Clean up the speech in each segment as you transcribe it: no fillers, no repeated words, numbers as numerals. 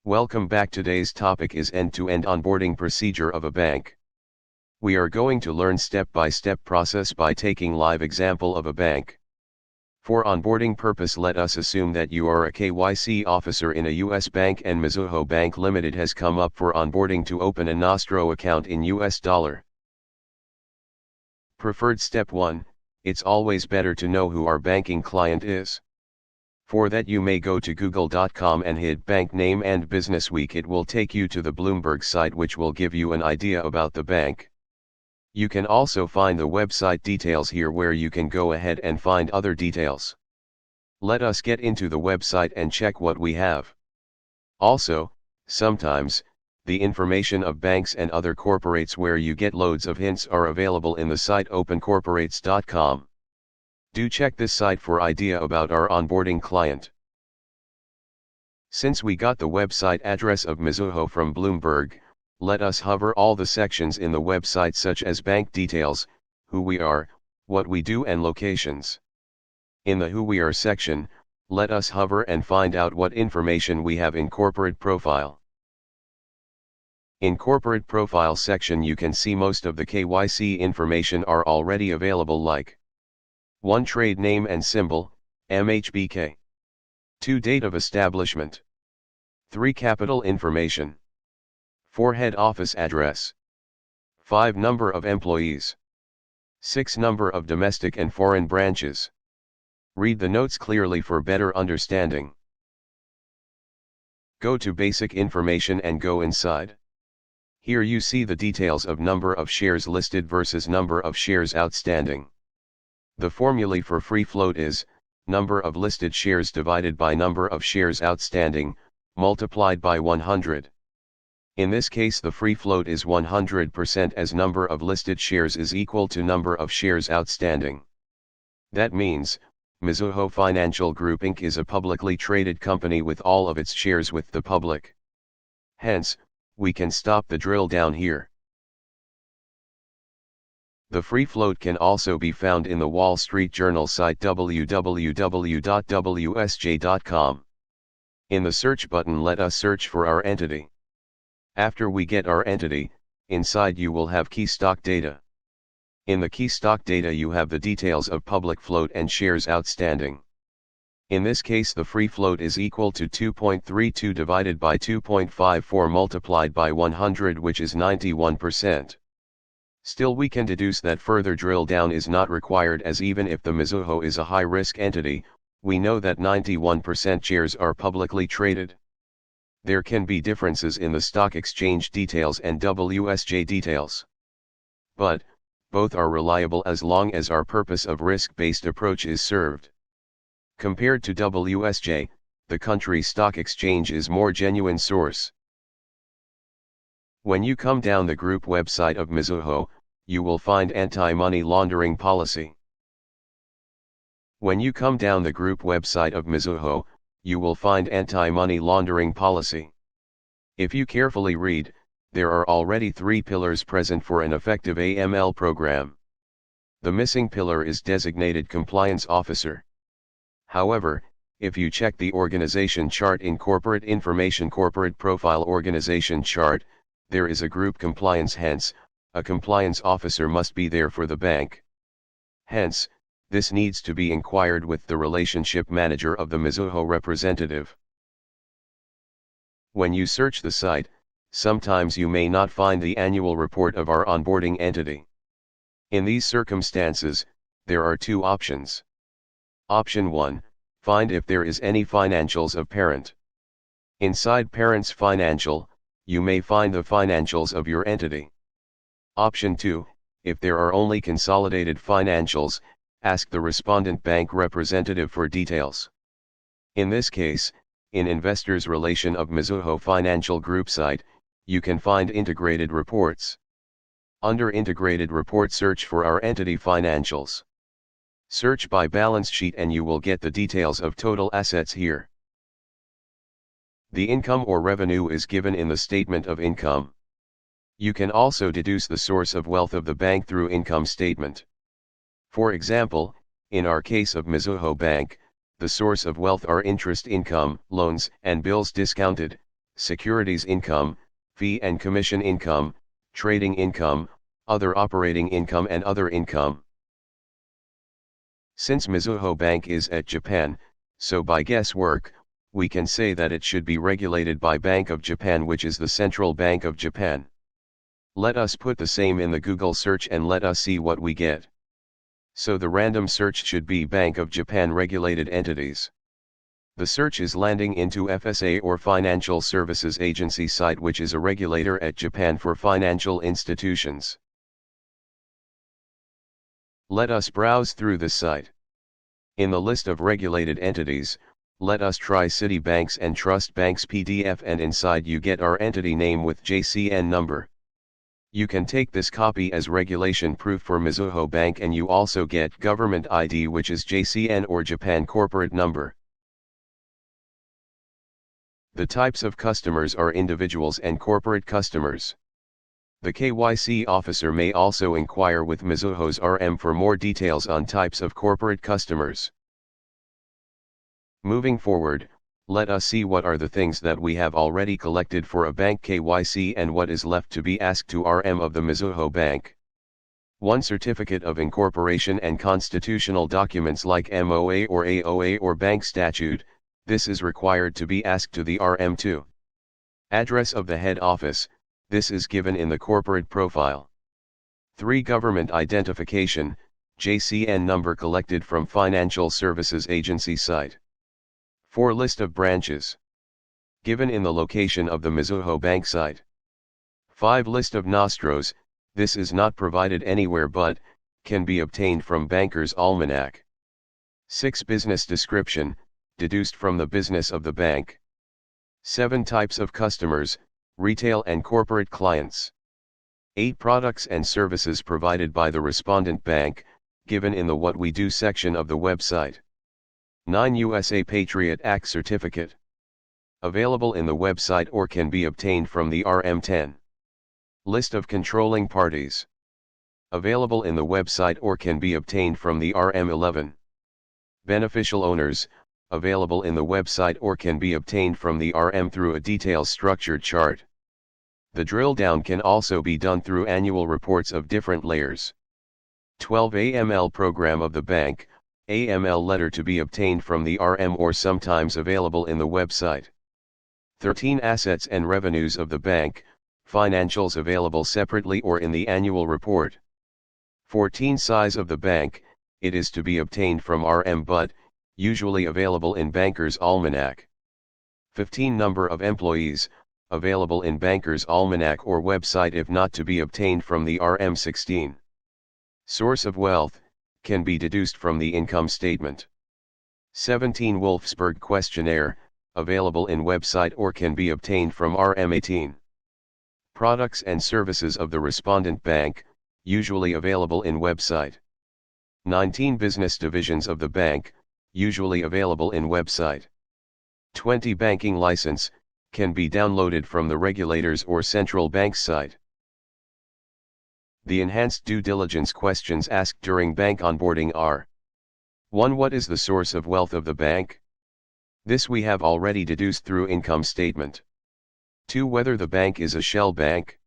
Welcome back. Today's topic is end-to-end onboarding procedure of a bank. We are going to learn step-by-step process by taking live example of a bank. For onboarding purpose, let us assume that you are a KYC officer in a US bank and Mizuho Bank Limited has come up for onboarding to open a Nostro account in US dollar. Preferred step 1, it's always better to know who our banking client is. For that you may go to google.com and hit bank name and business week. It will take you to the Bloomberg site, which will give you an idea about the bank. You can also find the website details here, where you can go ahead and find other details. Let us get into the website and check what we have. Also, sometimes, the information of banks and other corporates where you get loads of hints are available in the site opencorporates.com. Do check this site for idea about our onboarding client. Since we got the website address of Mizuho from Bloomberg, let us hover all the sections in the website, such as bank details, who we are, what we do, and locations. In the Who We Are section, let us hover and find out what information we have in corporate profile. In corporate profile section, you can see most of the KYC information are already available, like 1. Trade name and symbol, MHBK. 2. Date of establishment. 3. Capital information. 4. Head office address. 5. Number of employees. 6. Number of domestic and foreign branches. Read the notes clearly for better understanding. Go to basic information and go inside. Here you see the details of number of shares listed versus number of shares outstanding. The formula for free float is number of listed shares divided by number of shares outstanding, multiplied by 100. In this case, the free float is 100%, as number of listed shares is equal to number of shares outstanding. That means, Mizuho Financial Group Inc. is a publicly traded company with all of its shares with the public. Hence, we can stop the drill down here. The free float can also be found in the Wall Street Journal site www.wsj.com. In the search button, let us search for our entity. After we get our entity, inside you will have key stock data. In the key stock data you have the details of public float and shares outstanding. In this case, the free float is equal to 2.32 divided by 2.54 multiplied by 100, which is 91%. Still, we can deduce that further drill down is not required, as even if the Mizuho is a high-risk entity, we know that 91% shares are publicly traded. There can be differences in the stock exchange details and WSJ details. But, both are reliable as long as our purpose of risk-based approach is served. Compared to WSJ, the country stock exchange is more genuine source. When you come down the group website of Mizuho, you will find anti-money laundering policy. When you come down the group website of Mizuho, you will find anti-money laundering policy. If you carefully read, there are already 3 pillars present for an effective AML program. The missing pillar is designated compliance officer. However, if you check the organization chart in corporate information, corporate profile organization chart, there is a group compliance. Hence, a compliance officer must be there for the bank. Hence, this needs to be inquired with the relationship manager of the Mizuho representative. When you search the site, sometimes you may not find the annual report of our onboarding entity. In these circumstances, there are 2 options. Option 1, find if there is any financials of parent. Inside parent's financial, you may find the financials of your entity. Option 2, if there are only consolidated financials, ask the respondent bank representative for details. In this case, in Investors Relation of Mizuho Financial Group site, you can find integrated reports. Under integrated report, search for our entity financials. Search by balance sheet and you will get the details of total assets here. The income or revenue is given in the statement of income. You can also deduce the source of wealth of the bank through income statement. For example, in our case of Mizuho Bank, the source of wealth are interest income, loans and bills discounted, securities income, fee and commission income, trading income, other operating income and other income. Since Mizuho Bank is at Japan, so by guesswork, we can say that it should be regulated by Bank of Japan, which is the Central Bank of Japan. Let us put the same in the Google search and let us see what we get. So the random search should be Bank of Japan regulated entities. The search is landing into FSA or Financial Services Agency site, which is a regulator at Japan for financial institutions. Let us browse through this site. In the list of regulated entities, let us try Citibanks and Trust Banks PDF, and inside you get our entity name with JCN number. You can take this copy as regulation proof for Mizuho Bank, and you also get government ID, which is JCN or Japan corporate number. The types of customers are individuals and corporate customers. The KYC officer may also inquire with Mizuho's RM for more details on types of corporate customers. Moving forward, let us see what are the things that we have already collected for a bank KYC and what is left to be asked to RM of the Mizuho Bank. 1. Certificate of incorporation and constitutional documents like MOA or AOA or bank statute, this is required to be asked to the RM. 2. Address of the head office, this is given in the corporate profile. 3. Government identification, JCN number collected from Financial Services Agency site. 4. List of branches, given in the location of the Mizuho Bank site. 5. List of nostros, this is not provided anywhere but can be obtained from Banker's Almanac. 6. Business description, deduced from the business of the bank. 7. Types of customers, retail and corporate clients. 8. Products and services provided by the respondent bank, given in the What We Do section of the website. 9. USA Patriot Act certificate, available in the website or can be obtained from the RM. 10. List of controlling parties, available in the website or can be obtained from the RM. 11. Beneficial owners, available in the website or can be obtained from the RM through a detailed structured chart. The drill down can also be done through annual reports of different layers. 12. AML program of the bank, AML letter to be obtained from the RM or sometimes available in the website. 13. Assets and revenues of the bank, financials available separately or in the annual report. 14. Size of the bank, it is to be obtained from RM but usually available in Banker's Almanac. 15. Number of employees, available in Banker's Almanac or website if not to be obtained from the RM. 16. Source of wealth, can be deduced from the income statement. 17. Wolfsburg questionnaire, available in website or can be obtained from RM. 18. Products and services of the respondent bank, usually available in website. 19. Business divisions of the bank, usually available in website. 20. Banking license, can be downloaded from the regulator's or central bank's site. The enhanced due diligence questions asked during bank onboarding are: 1. What is the source of wealth of the bank? This we have already deduced through income statement. 2. Whether the bank is a shell bank?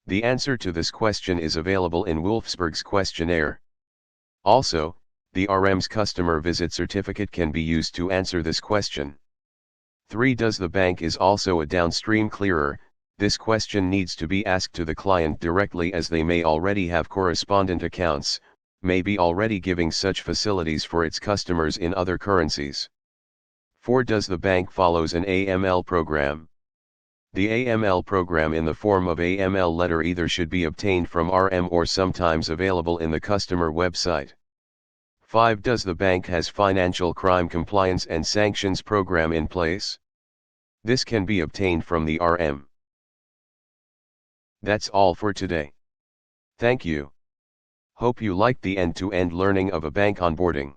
The answer to this question is available in Wolfsburg's questionnaire. Also, the RM's customer visit certificate can be used to answer this question. 3. Does the bank is also a downstream clearer? This question needs to be asked to the client directly as they may already have correspondent accounts, may be already giving such facilities for its customers in other currencies. 4. Does the bank follows an AML program? The AML program in the form of AML letter either should be obtained from RM or sometimes available in the customer website. 5. Does the bank has financial crime compliance and sanctions program in place? This can be obtained from the RM. That's all for today. Thank you. Hope you liked the end-to-end learning of a bank onboarding.